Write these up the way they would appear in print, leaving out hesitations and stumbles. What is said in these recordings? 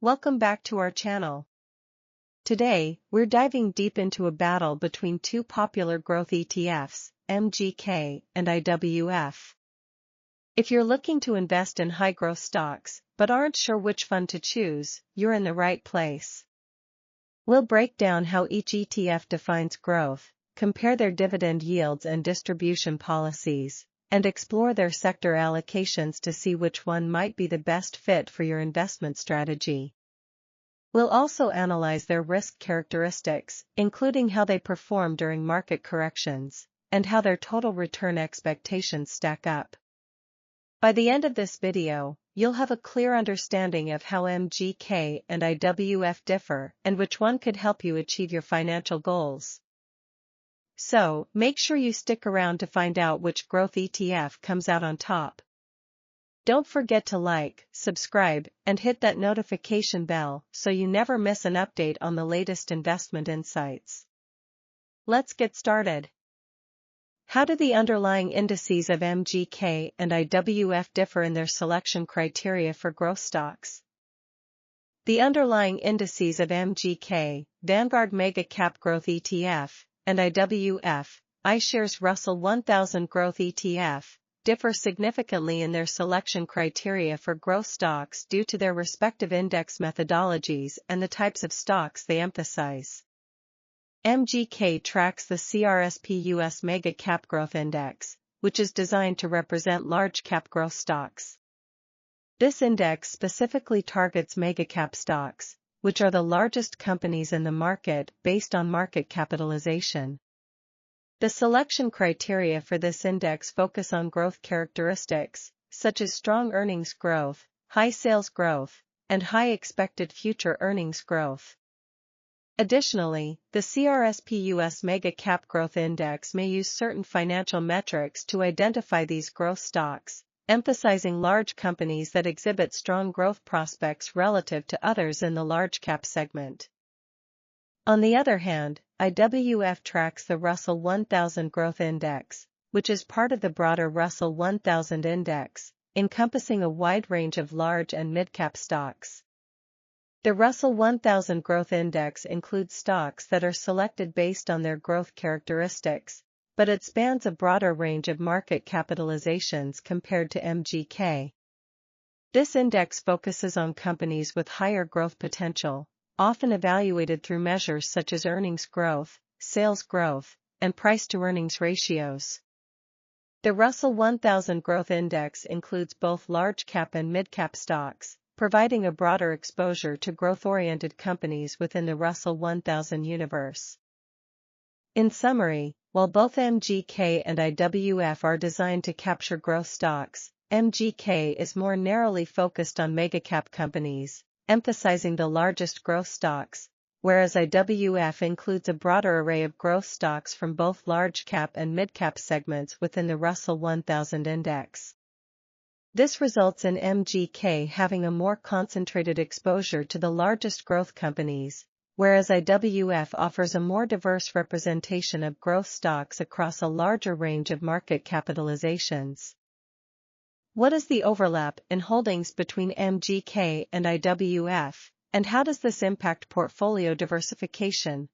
Welcome back to our channel. Today, we're diving deep into a battle between two popular growth ETFs, MGK and IWF. If you're looking to invest in high-growth stocks, but aren't sure which fund to choose, you're in the right place. We'll break down how each ETF defines growth, compare their dividend yields and distribution policies, and explore their sector allocations to see which one might be the best fit for your investment strategy. We'll also analyze their risk characteristics, including how they perform during market corrections, and how their total return expectations stack up. By the end of this video, you'll have a clear understanding of how MGK and IWF differ and which one could help you achieve your financial goals. So, make sure you stick around to find out which growth ETF comes out on top. Don't forget to like, subscribe, and hit that notification bell so you never miss an update on the latest investment insights. Let's get started. How do the underlying indices of MGK and IWF differ in their selection criteria for growth stocks? The underlying indices of MGK, Vanguard Mega Cap Growth ETF, and IWF, iShares Russell 1000 Growth ETF, differ significantly in their selection criteria for growth stocks due to their respective index methodologies and the types of stocks they emphasize. MGK tracks the CRSP US Mega Cap Growth Index, which is designed to represent large-cap growth stocks. This index specifically targets mega-cap stocks, which are the largest companies in the market based on market capitalization. The selection criteria for this index focus on growth characteristics, such as strong earnings growth, high sales growth, and high expected future earnings growth. Additionally, the CRSP US Mega Cap Growth Index may use certain financial metrics to identify these growth stocks, emphasizing large companies that exhibit strong growth prospects relative to others in the large cap segment. On the other hand, IWF tracks the Russell 1000 Growth Index, which is part of the broader Russell 1000 Index, encompassing a wide range of large and mid-cap stocks. The Russell 1000 Growth Index includes stocks that are selected based on their growth characteristics, but it spans a broader range of market capitalizations compared to MGK. This index focuses on companies with higher growth potential, often evaluated through measures such as earnings growth, sales growth, and price-to-earnings ratios. The Russell 1000 Growth Index includes both large-cap and mid-cap stocks, providing a broader exposure to growth-oriented companies within the Russell 1000 universe. In summary, while both MGK and IWF are designed to capture growth stocks, MGK is more narrowly focused on mega-cap companies, emphasizing the largest growth stocks, whereas IWF includes a broader array of growth stocks from both large-cap and mid-cap segments within the Russell 1000 Index. This results in MGK having a more concentrated exposure to the largest growth companies, whereas IWF offers a more diverse representation of growth stocks across a larger range of market capitalizations. What is the overlap in holdings between MGK and IWF, and how does this impact portfolio diversification?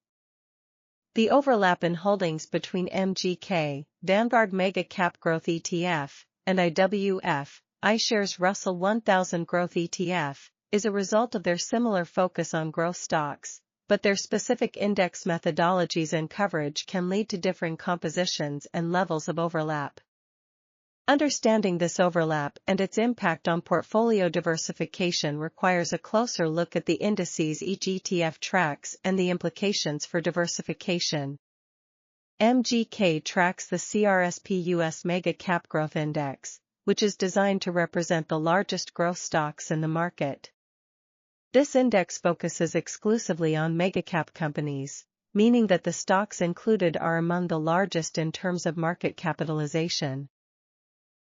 The overlap in holdings between MGK, Vanguard Mega Cap Growth ETF, and IWF, iShares Russell 1000 Growth ETF, is a result of their similar focus on growth stocks, but their specific index methodologies and coverage can lead to differing compositions and levels of overlap. Understanding this overlap and its impact on portfolio diversification requires a closer look at the indices each ETF tracks and the implications for diversification. MGK tracks the CRSP US Mega Cap Growth Index, which is designed to represent the largest growth stocks in the market. This index focuses exclusively on mega-cap companies, meaning that the stocks included are among the largest in terms of market capitalization.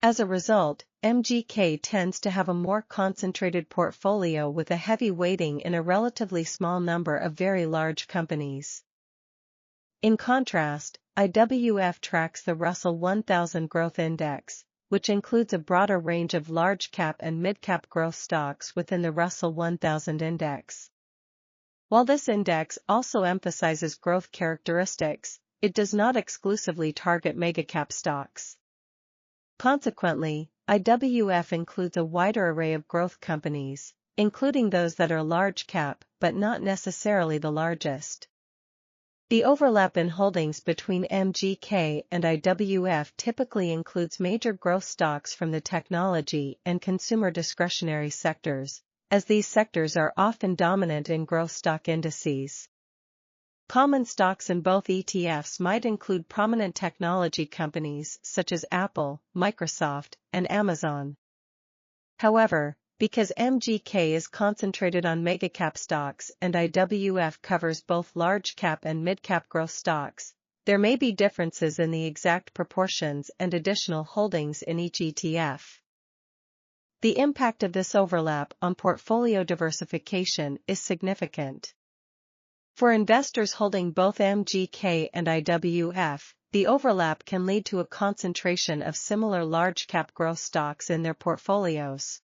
As a result, MGK tends to have a more concentrated portfolio with a heavy weighting in a relatively small number of very large companies. In contrast, IWF tracks the Russell 1000 Growth Index, which includes a broader range of large-cap and mid-cap growth stocks within the Russell 1000 index. While this index also emphasizes growth characteristics, it does not exclusively target mega-cap stocks. Consequently, IWF includes a wider array of growth companies, including those that are large-cap but not necessarily the largest. The overlap in holdings between MGK and IWF typically includes major growth stocks from the technology and consumer discretionary sectors, as these sectors are often dominant in growth stock indices. Common stocks in both ETFs might include prominent technology companies such as Apple, Microsoft, and Amazon. However, because MGK is concentrated on mega-cap stocks and IWF covers both large-cap and mid-cap growth stocks, there may be differences in the exact proportions and additional holdings in each ETF. The impact of this overlap on portfolio diversification is significant. For investors holding both MGK and IWF, the overlap can lead to a concentration of similar large-cap growth stocks in their portfolios.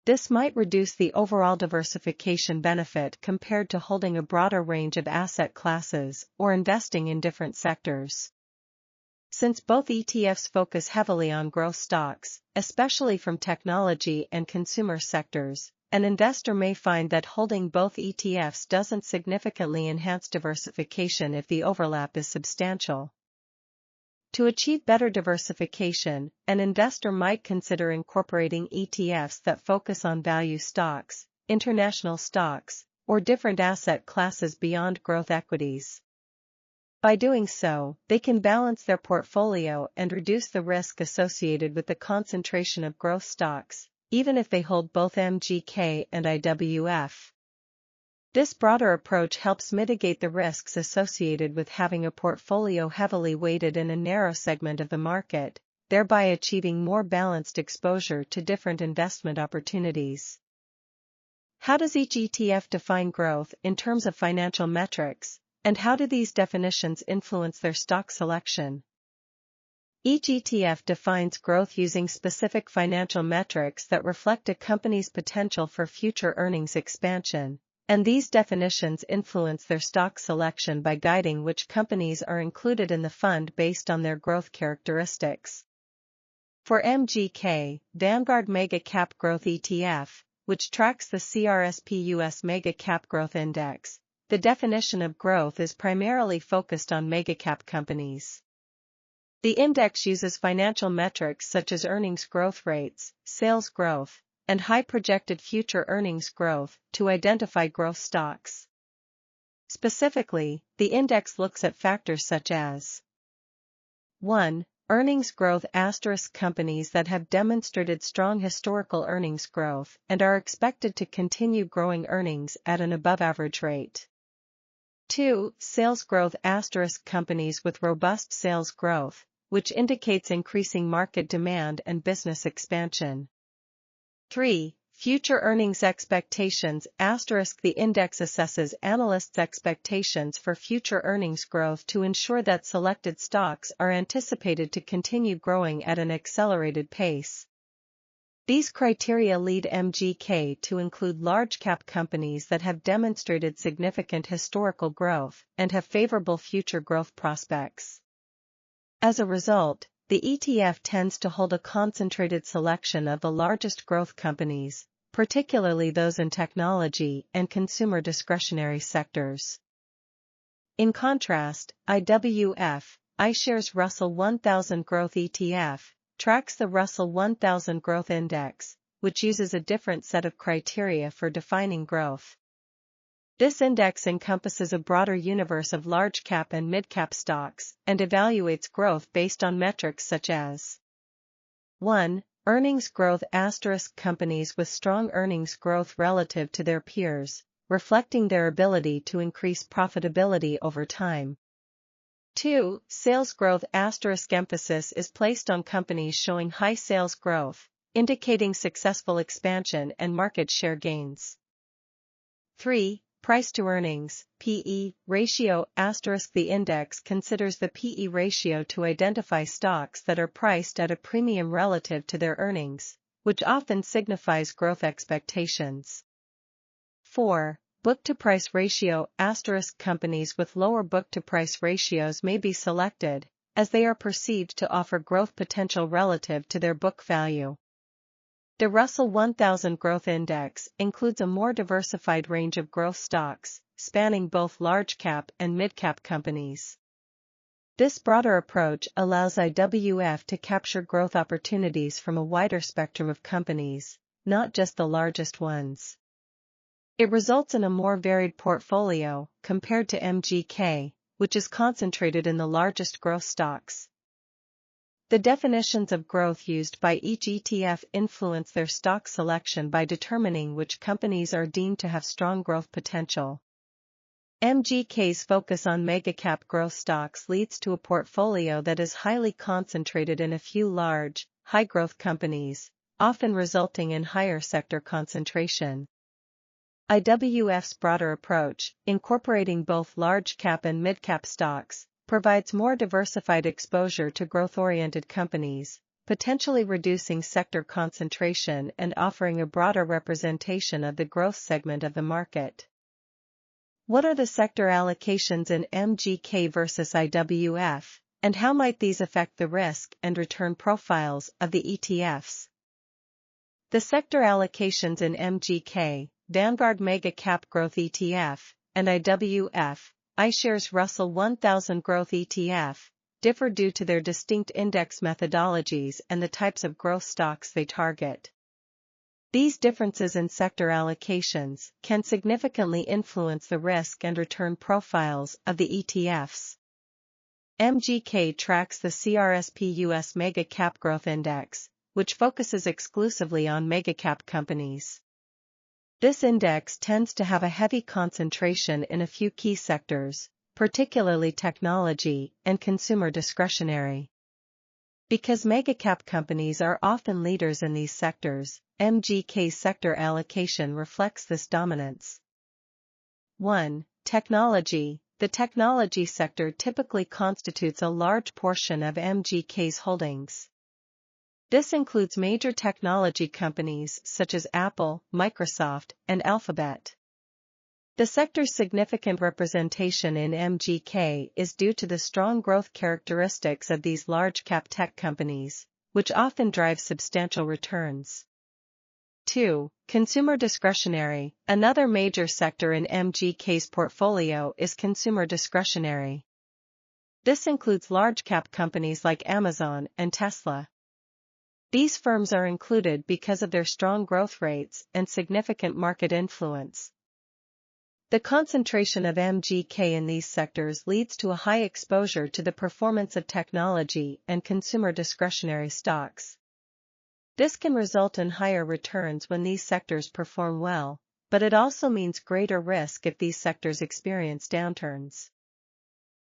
This might reduce the overall diversification benefit compared to holding a broader range of asset classes or investing in different sectors. Since both ETFs focus heavily on growth stocks, especially from technology and consumer sectors, an investor may find that holding both ETFs doesn't significantly enhance diversification if the overlap is substantial. To achieve better diversification, an investor might consider incorporating ETFs that focus on value stocks, international stocks, or different asset classes beyond growth equities. By doing so, they can balance their portfolio and reduce the risk associated with the concentration of growth stocks, even if they hold both MGK and IWF. This broader approach helps mitigate the risks associated with having a portfolio heavily weighted in a narrow segment of the market, thereby achieving more balanced exposure to different investment opportunities. How does each ETF define growth in terms of financial metrics, and how do these definitions influence their stock selection? Each ETF defines growth using specific financial metrics that reflect a company's potential for future earnings expansion, and these definitions influence their stock selection by guiding which companies are included in the fund based on their growth characteristics. For MGK, Vanguard Mega Cap Growth ETF, which tracks the CRSP US Mega Cap Growth Index, the definition of growth is primarily focused on mega-cap companies. The index uses financial metrics such as earnings growth rates, sales growth, and high projected future earnings growth to identify growth stocks. Specifically, the index looks at factors such as 1. Earnings growth * companies that have demonstrated strong historical earnings growth and are expected to continue growing earnings at an above-average rate. 2. Sales growth * companies with robust sales growth, which indicates increasing market demand and business expansion. 3. Future earnings expectations * the index assesses analysts' expectations for future earnings growth to ensure that selected stocks are anticipated to continue growing at an accelerated pace. These criteria lead MGK to include large-cap companies that have demonstrated significant historical growth and have favorable future growth prospects. As a result, the ETF tends to hold a concentrated selection of the largest growth companies, particularly those in technology and consumer discretionary sectors. In contrast, IWF, iShares Russell 1000 Growth ETF, tracks the Russell 1000 Growth Index, which uses a different set of criteria for defining growth. This index encompasses a broader universe of large-cap and mid-cap stocks and evaluates growth based on metrics such as 1. Earnings growth * companies with strong earnings growth relative to their peers, reflecting their ability to increase profitability over time. 2. Sales growth * emphasis is placed on companies showing high sales growth, indicating successful expansion and market share gains. 3. Price to earnings, PE, ratio *. The index considers the PE ratio to identify stocks that are priced at a premium relative to their earnings, which often signifies growth expectations. 4. Book-to-price ratio *. Companies with lower book-to-price ratios may be selected, as they are perceived to offer growth potential relative to their book value. The Russell 1000 Growth Index includes a more diversified range of growth stocks, spanning both large-cap and mid-cap companies. This broader approach allows IWF to capture growth opportunities from a wider spectrum of companies, not just the largest ones. It results in a more varied portfolio, compared to MGK, which is concentrated in the largest growth stocks. The definitions of growth used by each ETF influence their stock selection by determining which companies are deemed to have strong growth potential. MGK's focus on mega-cap growth stocks leads to a portfolio that is highly concentrated in a few large, high-growth companies, often resulting in higher sector concentration. IWF's broader approach, incorporating both large-cap and mid-cap stocks, provides more diversified exposure to growth-oriented companies, potentially reducing sector concentration and offering a broader representation of the growth segment of the market. What are the sector allocations in MGK versus IWF, and how might these affect the risk and return profiles of the ETFs? The sector allocations in MGK, Vanguard Mega Cap Growth ETF, and IWF, iShares Russell 1000 Growth ETF, differ due to their distinct index methodologies and the types of growth stocks they target. These differences in sector allocations can significantly influence the risk and return profiles of the ETFs. MGK tracks the CRSP US Mega Cap Growth Index, which focuses exclusively on mega-cap companies. This index tends to have a heavy concentration in a few key sectors, particularly technology and consumer discretionary. Because mega-cap companies are often leaders in these sectors, MGK's sector allocation reflects this dominance. 1. Technology. The technology sector typically constitutes a large portion of MGK's holdings. This includes major technology companies such as Apple, Microsoft, and Alphabet. The sector's significant representation in MGK is due to the strong growth characteristics of these large-cap tech companies, which often drive substantial returns. 2. Consumer discretionary. Another major sector in MGK's portfolio is consumer discretionary. This includes large-cap companies like Amazon and Tesla. These firms are included because of their strong growth rates and significant market influence. The concentration of MGK in these sectors leads to a high exposure to the performance of technology and consumer discretionary stocks. This can result in higher returns when these sectors perform well, but it also means greater risk if these sectors experience downturns.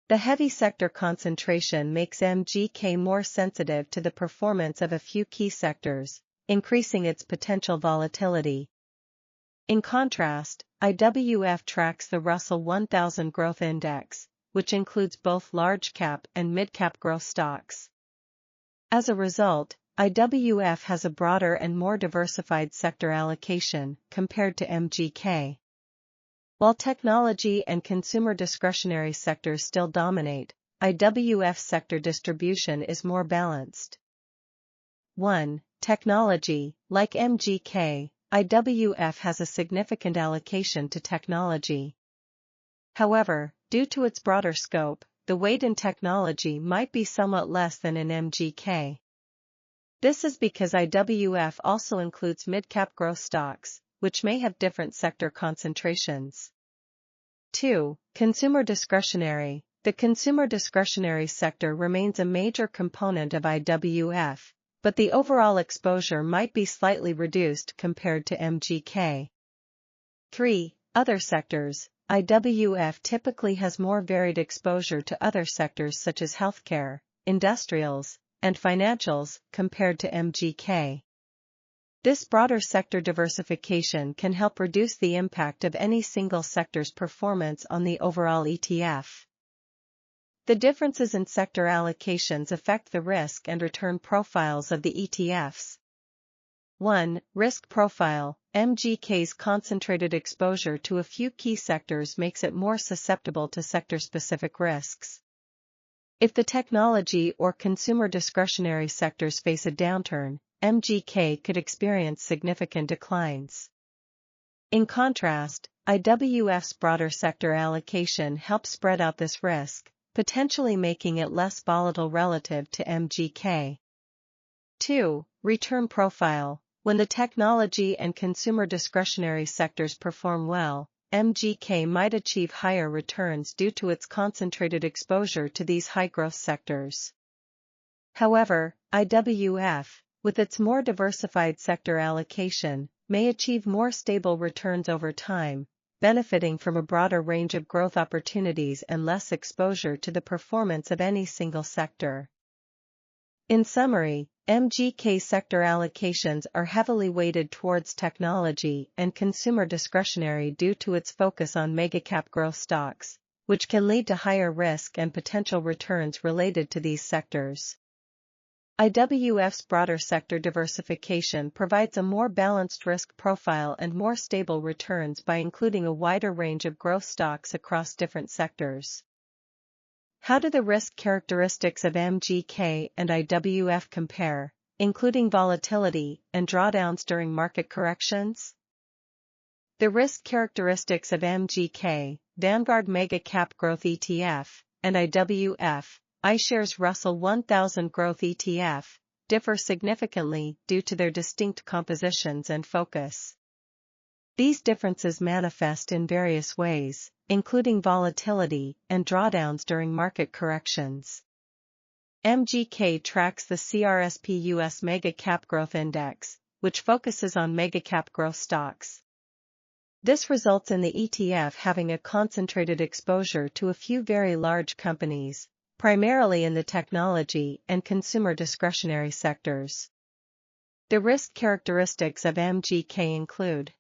The heavy sector concentration makes MGK more sensitive to the performance of a few key sectors, increasing its potential volatility. In contrast, IWF tracks the Russell 1000 Growth Index, which includes both large-cap and mid-cap growth stocks. As a result, IWF has a broader and more diversified sector allocation compared to MGK. While technology and consumer discretionary sectors still dominate, IWF's sector distribution is more balanced. 1. Technology. Like MGK, IWF has a significant allocation to technology. However, due to its broader scope, the weight in technology might be somewhat less than in MGK. This is because IWF also includes mid-cap growth stocks, which may have different sector concentrations. 2. Consumer discretionary. The consumer discretionary sector remains a major component of IWF, but the overall exposure might be slightly reduced compared to MGK. 3. Other sectors. IWF typically has more varied exposure to other sectors such as healthcare, industrials, and financials compared to MGK. This broader sector diversification can help reduce the impact of any single sector's performance on the overall ETF. The differences in sector allocations affect the risk and return profiles of the ETFs. 1. Risk profile. MGK's concentrated exposure to a few key sectors makes it more susceptible to sector-specific risks. If the technology or consumer discretionary sectors face a downturn, MGK could experience significant declines. In contrast, IWF's broader sector allocation helps spread out this risk, potentially making it less volatile relative to MGK. 2. Return profile. When the technology and consumer discretionary sectors perform well, MGK might achieve higher returns due to its concentrated exposure to these high-growth sectors. However, IWF, with its more diversified sector allocation, may achieve more stable returns over time, benefiting from a broader range of growth opportunities and less exposure to the performance of any single sector. In summary, MGK sector allocations are heavily weighted towards technology and consumer discretionary due to its focus on megacap growth stocks, which can lead to higher risk and potential returns related to these sectors. IWF's broader sector diversification provides a more balanced risk profile and more stable returns by including a wider range of growth stocks across different sectors. How do the risk characteristics of MGK and IWF compare, including volatility and drawdowns during market corrections? The risk characteristics of MGK, Vanguard Mega Cap Growth ETF, and IWF, iShares Russell 1000 Growth ETF, differ significantly due to their distinct compositions and focus. These differences manifest in various ways, including volatility and drawdowns during market corrections. MGK tracks the CRSP US Mega Cap Growth Index, which focuses on mega-cap growth stocks. This results in the ETF having a concentrated exposure to a few very large companies, primarily in the technology and consumer discretionary sectors. The risk characteristics of MGK include: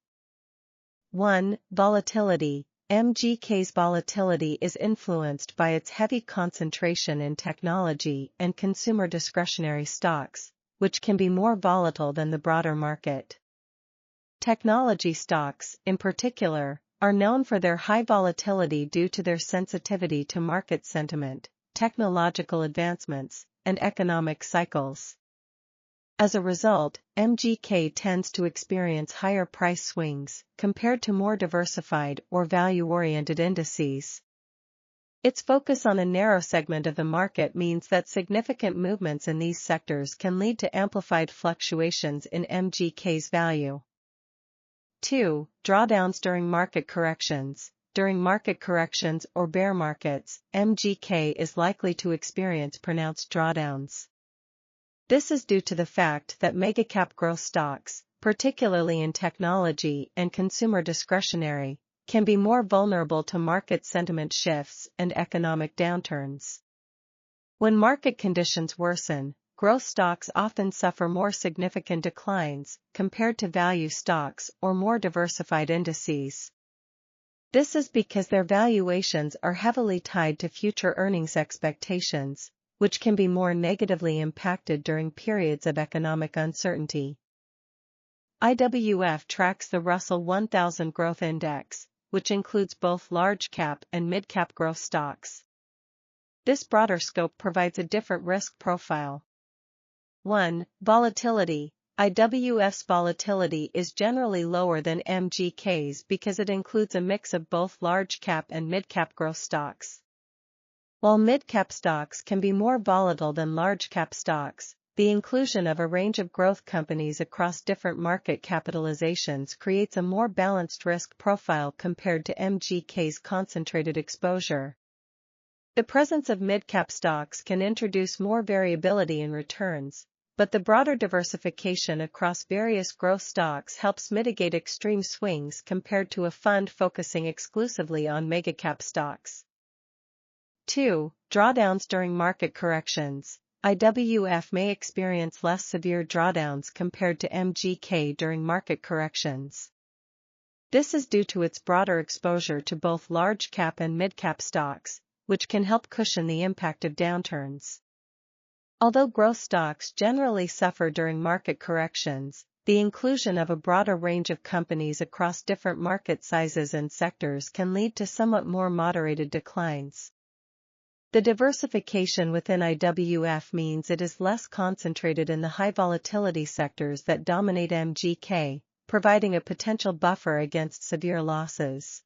1. Volatility. MGK's volatility is influenced by its heavy concentration in technology and consumer discretionary stocks, which can be more volatile than the broader market. Technology stocks, in particular, are known for their high volatility due to their sensitivity to market sentiment, technological advancements, and economic cycles. As a result, MGK tends to experience higher price swings compared to more diversified or value-oriented indices. Its focus on a narrow segment of the market means that significant movements in these sectors can lead to amplified fluctuations in MGK's value. 2. Drawdowns during market corrections. During market corrections or bear markets, MGK is likely to experience pronounced drawdowns. This is due to the fact that megacap growth stocks, particularly in technology and consumer discretionary, can be more vulnerable to market sentiment shifts and economic downturns. When market conditions worsen, growth stocks often suffer more significant declines compared to value stocks or more diversified indices. This is because their valuations are heavily tied to future earnings expectations, which can be more negatively impacted during periods of economic uncertainty. IWF tracks the Russell 1000 Growth Index, which includes both large-cap and mid-cap growth stocks. This broader scope provides a different risk profile. 1. Volatility. IWF's volatility is generally lower than MGK's because it includes a mix of both large-cap and mid-cap growth stocks. While mid-cap stocks can be more volatile than large-cap stocks, the inclusion of a range of growth companies across different market capitalizations creates a more balanced risk profile compared to MGK's concentrated exposure. The presence of mid-cap stocks can introduce more variability in returns, but the broader diversification across various growth stocks helps mitigate extreme swings compared to a fund focusing exclusively on megacap stocks. 2. Drawdowns during market corrections. IWF may experience less severe drawdowns compared to MGK during market corrections. This is due to its broader exposure to both large-cap and mid-cap stocks, which can help cushion the impact of downturns. Although growth stocks generally suffer during market corrections, the inclusion of a broader range of companies across different market sizes and sectors can lead to somewhat more moderated declines. The diversification within IWF means it is less concentrated in the high volatility sectors that dominate MGK, providing a potential buffer against severe losses.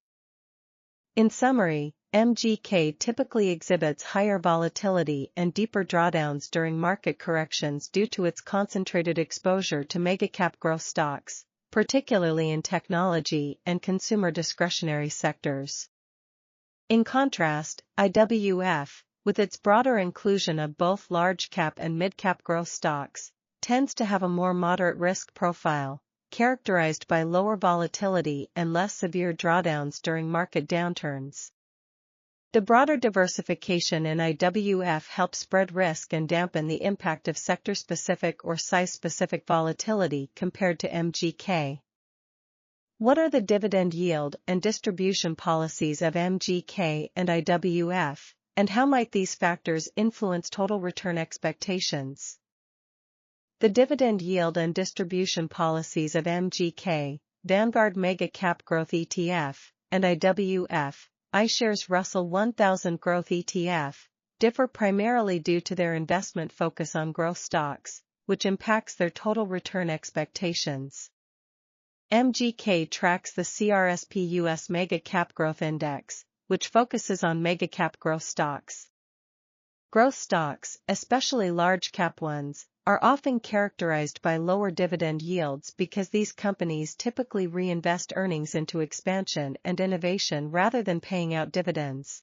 In summary, MGK typically exhibits higher volatility and deeper drawdowns during market corrections due to its concentrated exposure to mega-cap growth stocks, particularly in technology and consumer discretionary sectors. In contrast, IWF, with its broader inclusion of both large-cap and mid-cap growth stocks, tends to have a more moderate risk profile, characterized by lower volatility and less severe drawdowns during market downturns. The broader diversification in IWF helps spread risk and dampen the impact of sector-specific or size-specific volatility compared to MGK. What are the dividend yield and distribution policies of MGK and IWF, and how might these factors influence total return expectations? The dividend yield and distribution policies of MGK, Vanguard Mega Cap Growth ETF, and IWF, iShares Russell 1000 Growth ETF, differ primarily due to their investment focus on growth stocks, which impacts their total return expectations. MGK tracks the CRSP US Mega Cap Growth Index, which focuses on mega cap growth stocks. Growth stocks, especially large cap ones, are often characterized by lower dividend yields because these companies typically reinvest earnings into expansion and innovation rather than paying out dividends.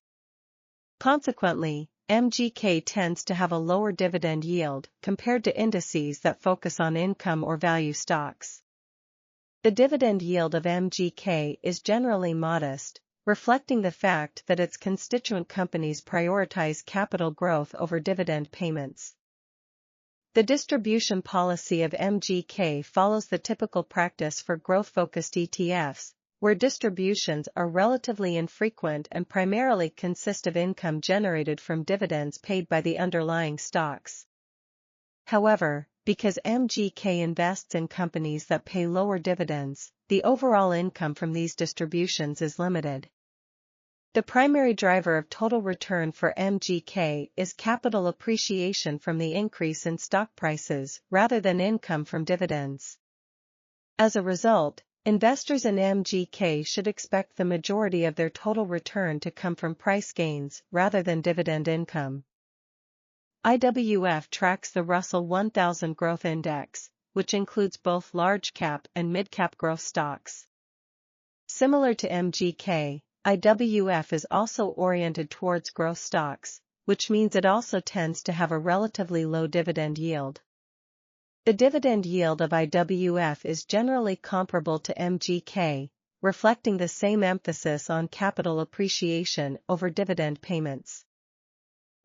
Consequently, MGK tends to have a lower dividend yield compared to indices that focus on income or value stocks. The dividend yield of MGK is generally modest, reflecting the fact that its constituent companies prioritize capital growth over dividend payments. The distribution policy of MGK follows the typical practice for growth-focused ETFs, where distributions are relatively infrequent and primarily consist of income generated from dividends paid by the underlying stocks. However, because MGK invests in companies that pay lower dividends, the overall income from these distributions is limited. The primary driver of total return for MGK is capital appreciation from the increase in stock prices rather than income from dividends. As a result, investors in MGK should expect the majority of their total return to come from price gains rather than dividend income. IWF tracks the Russell 1000 Growth Index, which includes both large-cap and mid-cap growth stocks. Similar to MGK, IWF is also oriented towards growth stocks, which means it also tends to have a relatively low dividend yield. The dividend yield of IWF is generally comparable to MGK, reflecting the same emphasis on capital appreciation over dividend payments.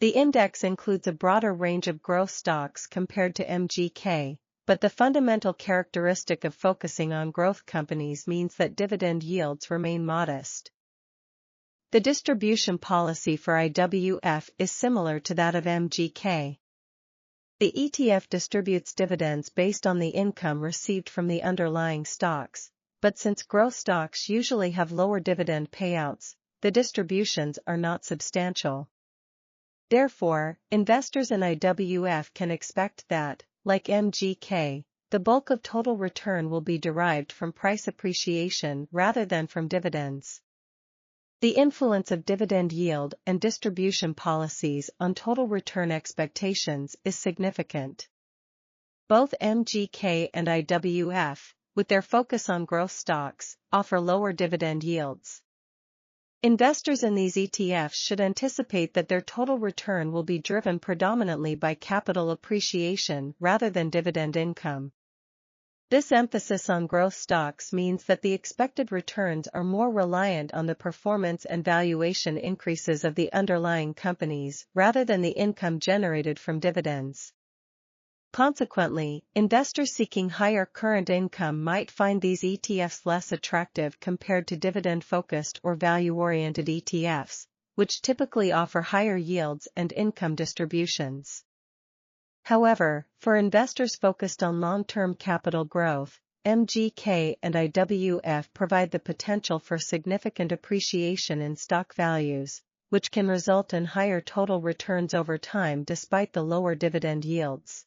The index includes a broader range of growth stocks compared to MGK, but the fundamental characteristic of focusing on growth companies means that dividend yields remain modest. The distribution policy for IWF is similar to that of MGK. The ETF distributes dividends based on the income received from the underlying stocks, but since growth stocks usually have lower dividend payouts, the distributions are not substantial. Therefore, investors in IWF can expect that, like MGK, the bulk of total return will be derived from price appreciation rather than from dividends. The influence of dividend yield and distribution policies on total return expectations is significant. Both MGK and IWF, with their focus on growth stocks, offer lower dividend yields. Investors in these ETFs should anticipate that their total return will be driven predominantly by capital appreciation rather than dividend income. This emphasis on growth stocks means that the expected returns are more reliant on the performance and valuation increases of the underlying companies rather than the income generated from dividends. Consequently, investors seeking higher current income might find these ETFs less attractive compared to dividend-focused or value-oriented ETFs, which typically offer higher yields and income distributions. However, for investors focused on long-term capital growth, MGK and IWF provide the potential for significant appreciation in stock values, which can result in higher total returns over time despite the lower dividend yields.